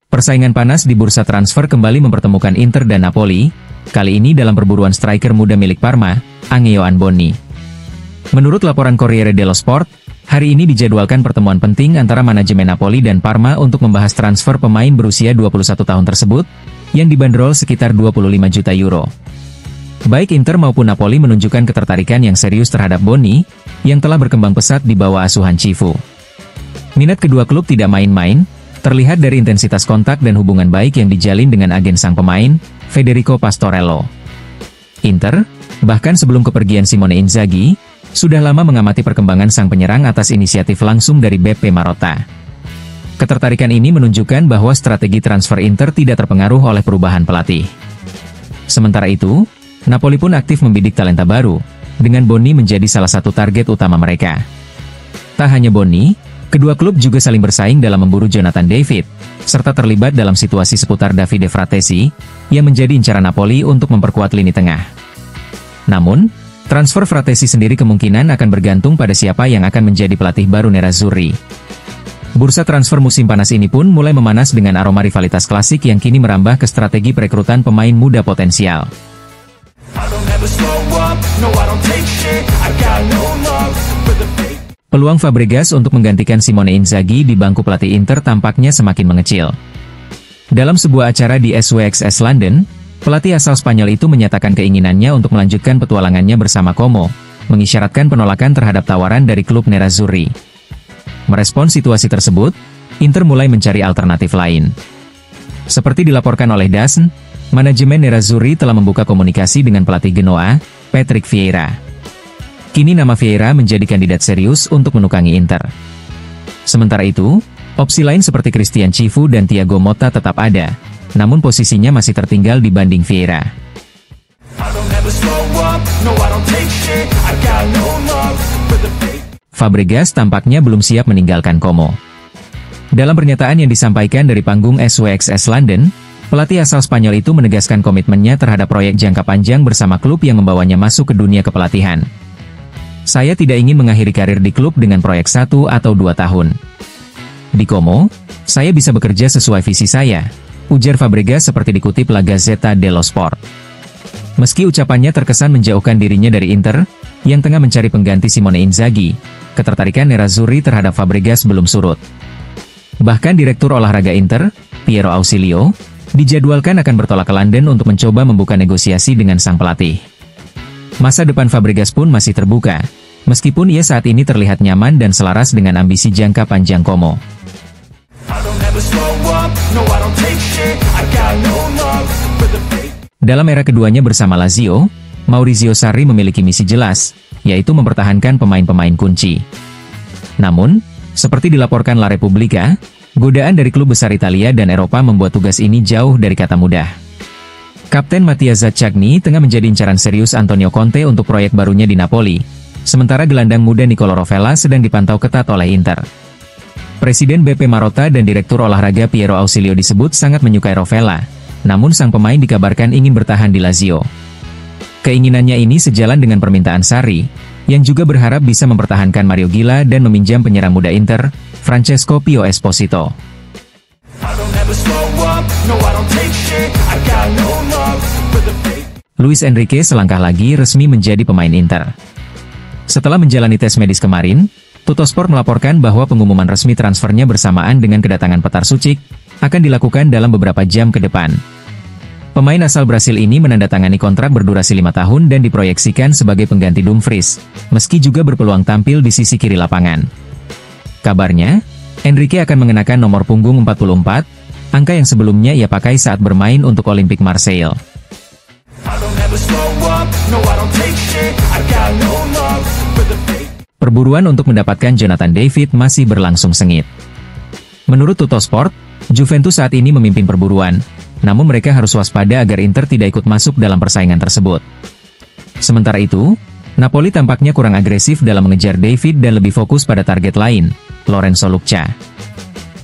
Persaingan panas di bursa transfer kembali mempertemukan Inter dan Napoli, kali ini dalam perburuan striker muda milik Parma, Agneo Anboni. Menurut laporan Corriere dello Sport, hari ini dijadwalkan pertemuan penting antara manajemen Napoli dan Parma untuk membahas transfer pemain berusia 21 tahun tersebut, yang dibanderol sekitar 25 juta euro. Baik Inter maupun Napoli menunjukkan ketertarikan yang serius terhadap Boni, yang telah berkembang pesat di bawah asuhan Cifu. Minat kedua klub tidak main-main, terlihat dari intensitas kontak dan hubungan baik yang dijalin dengan agen sang pemain, Federico Pastorello. Inter, bahkan sebelum kepergian Simone Inzaghi, sudah lama mengamati perkembangan sang penyerang atas inisiatif langsung dari Beppe Marotta. Ketertarikan ini menunjukkan bahwa strategi transfer Inter tidak terpengaruh oleh perubahan pelatih. Sementara itu, Napoli pun aktif membidik talenta baru, dengan Boni menjadi salah satu target utama mereka. Tak hanya Boni, kedua klub juga saling bersaing dalam memburu Jonathan David, serta terlibat dalam situasi seputar Davide Fratesi, yang menjadi incaran Napoli untuk memperkuat lini tengah. Namun, transfer Fratesi sendiri kemungkinan akan bergantung pada siapa yang akan menjadi pelatih baru Nerazzurri. Bursa transfer musim panas ini pun mulai memanas dengan aroma rivalitas klasik yang kini merambah ke strategi perekrutan pemain muda potensial. Peluang Fabregas untuk menggantikan Simone Inzaghi di bangku pelatih Inter tampaknya semakin mengecil. Dalam sebuah acara di SWXS London, pelatih asal Spanyol itu menyatakan keinginannya untuk melanjutkan petualangannya bersama Como, mengisyaratkan penolakan terhadap tawaran dari klub Nerazzurri. Merespons situasi tersebut, Inter mulai mencari alternatif lain. Seperti dilaporkan oleh DAZN, manajemen Nerazzurri telah membuka komunikasi dengan pelatih Genoa, Patrick Vieira. Kini nama Vieira menjadi kandidat serius untuk menukangi Inter. Sementara itu, opsi lain seperti Christian Cifu dan Thiago Motta tetap ada, namun posisinya masih tertinggal dibanding Vieira. Fabregas tampaknya belum siap meninggalkan Como. Dalam pernyataan yang disampaikan dari panggung SWXS London, pelatih asal Spanyol itu menegaskan komitmennya terhadap proyek jangka panjang bersama klub yang membawanya masuk ke dunia kepelatihan. Saya tidak ingin mengakhiri karir di klub dengan proyek 1 atau 2 tahun. Di Como, saya bisa bekerja sesuai visi saya, ujar Fabregas seperti dikutip La Gazzetta dello Sport. Meski ucapannya terkesan menjauhkan dirinya dari Inter, yang tengah mencari pengganti Simone Inzaghi, ketertarikan Nerazzurri terhadap Fabregas belum surut. Bahkan Direktur Olahraga Inter, Piero Ausilio, dijadwalkan akan bertolak ke London untuk mencoba membuka negosiasi dengan sang pelatih. Masa depan Fabregas pun masih terbuka, meskipun ia saat ini terlihat nyaman dan selaras dengan ambisi jangka panjang Como. Dalam era keduanya bersama Lazio, Maurizio Sarri memiliki misi jelas, yaitu mempertahankan pemain-pemain kunci. Namun, seperti dilaporkan La Repubblica, godaan dari klub besar Italia dan Eropa membuat tugas ini jauh dari kata mudah. Kapten Mattia Zaccagni tengah menjadi incaran serius Antonio Conte untuk proyek barunya di Napoli, sementara gelandang muda Nicolo Rovella sedang dipantau ketat oleh Inter. Presiden Beppe Marotta dan Direktur Olahraga Piero Ausilio disebut sangat menyukai Rovella, namun sang pemain dikabarkan ingin bertahan di Lazio. Keinginannya ini sejalan dengan permintaan Sarri, yang juga berharap bisa mempertahankan Mario Gila dan meminjam penyerang muda Inter, Francesco Pio Esposito. Luis Enrique selangkah lagi resmi menjadi pemain Inter. Setelah menjalani tes medis kemarin, Tuttosport melaporkan bahwa pengumuman resmi transfernya bersamaan dengan kedatangan Petar Sucik, akan dilakukan dalam beberapa jam ke depan. Pemain asal Brasil ini menandatangani kontrak berdurasi 5 tahun dan diproyeksikan sebagai pengganti Dumfries, meski juga berpeluang tampil di sisi kiri lapangan. Kabarnya, Enrique akan mengenakan nomor punggung 44, angka yang sebelumnya ia pakai saat bermain untuk Olympique Marseille. Perburuan untuk mendapatkan Jonathan David masih berlangsung sengit. Menurut Tuttosport, Juventus saat ini memimpin perburuan, namun mereka harus waspada agar Inter tidak ikut masuk dalam persaingan tersebut. Sementara itu, Napoli tampaknya kurang agresif dalam mengejar David dan lebih fokus pada target lain, Lorenzo Lucca.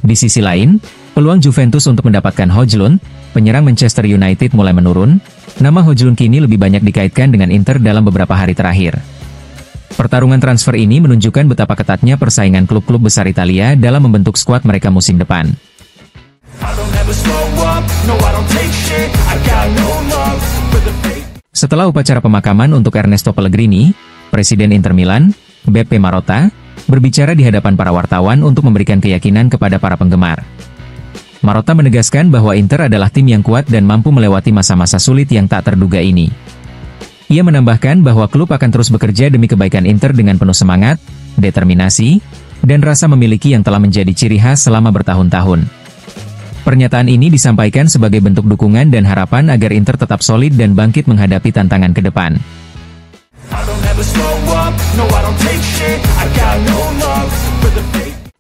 Di sisi lain, peluang Juventus untuk mendapatkan Højlund, penyerang Manchester United mulai menurun. Nama Højlund kini lebih banyak dikaitkan dengan Inter dalam beberapa hari terakhir. Pertarungan transfer ini menunjukkan betapa ketatnya persaingan klub-klub besar Italia dalam membentuk skuad mereka musim depan. Setelah upacara pemakaman untuk Ernesto Pellegrini, Presiden Inter Milan, Beppe Marotta, berbicara di hadapan para wartawan untuk memberikan keyakinan kepada para penggemar. Marotta menegaskan bahwa Inter adalah tim yang kuat dan mampu melewati masa-masa sulit yang tak terduga ini. Ia menambahkan bahwa klub akan terus bekerja demi kebaikan Inter dengan penuh semangat, determinasi, dan rasa memiliki yang telah menjadi ciri khas selama bertahun-tahun. Pernyataan ini disampaikan sebagai bentuk dukungan dan harapan agar Inter tetap solid dan bangkit menghadapi tantangan ke depan.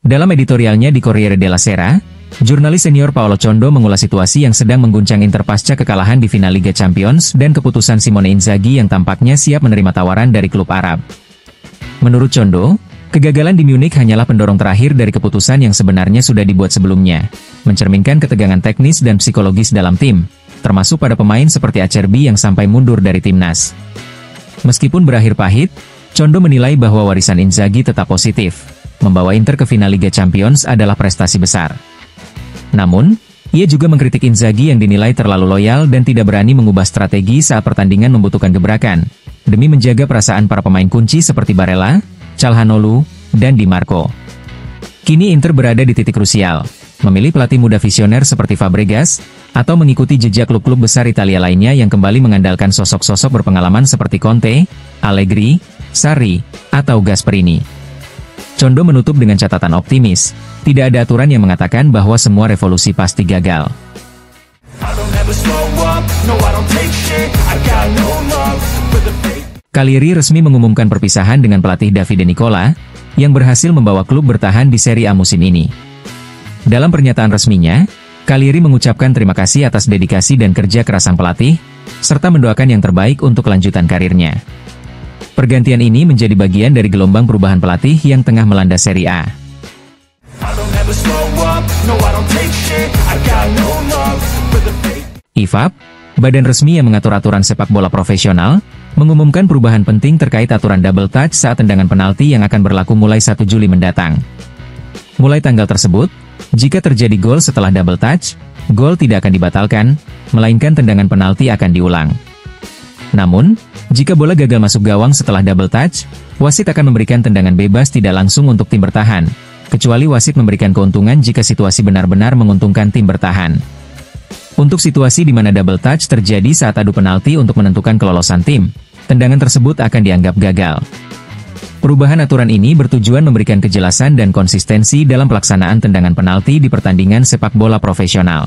Dalam editorialnya di Corriere della Sera, jurnalis senior Paolo Condo mengulas situasi yang sedang mengguncang Inter pasca kekalahan di final Liga Champions dan keputusan Simone Inzaghi yang tampaknya siap menerima tawaran dari klub Arab. Menurut Condo, kegagalan di Munich hanyalah pendorong terakhir dari keputusan yang sebenarnya sudah dibuat sebelumnya, mencerminkan ketegangan teknis dan psikologis dalam tim, termasuk pada pemain seperti Acerbi yang sampai mundur dari timnas. Meskipun berakhir pahit, Condo menilai bahwa warisan Inzaghi tetap positif. Membawa Inter ke final Liga Champions adalah prestasi besar. Namun, ia juga mengkritik Inzaghi yang dinilai terlalu loyal dan tidak berani mengubah strategi saat pertandingan membutuhkan gebrakan, demi menjaga perasaan para pemain kunci seperti Barella, Calhanoglu, dan Di Marco. Kini Inter berada di titik krusial, memilih pelatih muda visioner seperti Fabregas, atau mengikuti jejak klub-klub besar Italia lainnya yang kembali mengandalkan sosok-sosok berpengalaman seperti Conte, Allegri, Sarri, atau Gasperini. Condo menutup dengan catatan optimis, tidak ada aturan yang mengatakan bahwa semua revolusi pasti gagal. Cagliari resmi mengumumkan perpisahan dengan pelatih Davide Nicola, yang berhasil membawa klub bertahan di Serie A musim ini. Dalam pernyataan resminya, Cagliari mengucapkan terima kasih atas dedikasi dan kerja keras sang pelatih, serta mendoakan yang terbaik untuk kelanjutan karirnya. Pergantian ini menjadi bagian dari gelombang perubahan pelatih yang tengah melanda Serie A. IFAB, badan resmi yang mengatur aturan sepak bola profesional, mengumumkan perubahan penting terkait aturan double touch saat tendangan penalti yang akan berlaku mulai 1 Juli mendatang. Mulai tanggal tersebut, jika terjadi gol setelah double touch, gol tidak akan dibatalkan, melainkan tendangan penalti akan diulang. Namun, jika bola gagal masuk gawang setelah double touch, wasit akan memberikan tendangan bebas tidak langsung untuk tim bertahan, kecuali wasit memberikan keuntungan jika situasi benar-benar menguntungkan tim bertahan. Untuk situasi di mana double touch terjadi saat adu penalti untuk menentukan kelolosan tim, tendangan tersebut akan dianggap gagal. Perubahan aturan ini bertujuan memberikan kejelasan dan konsistensi dalam pelaksanaan tendangan penalti di pertandingan sepak bola profesional.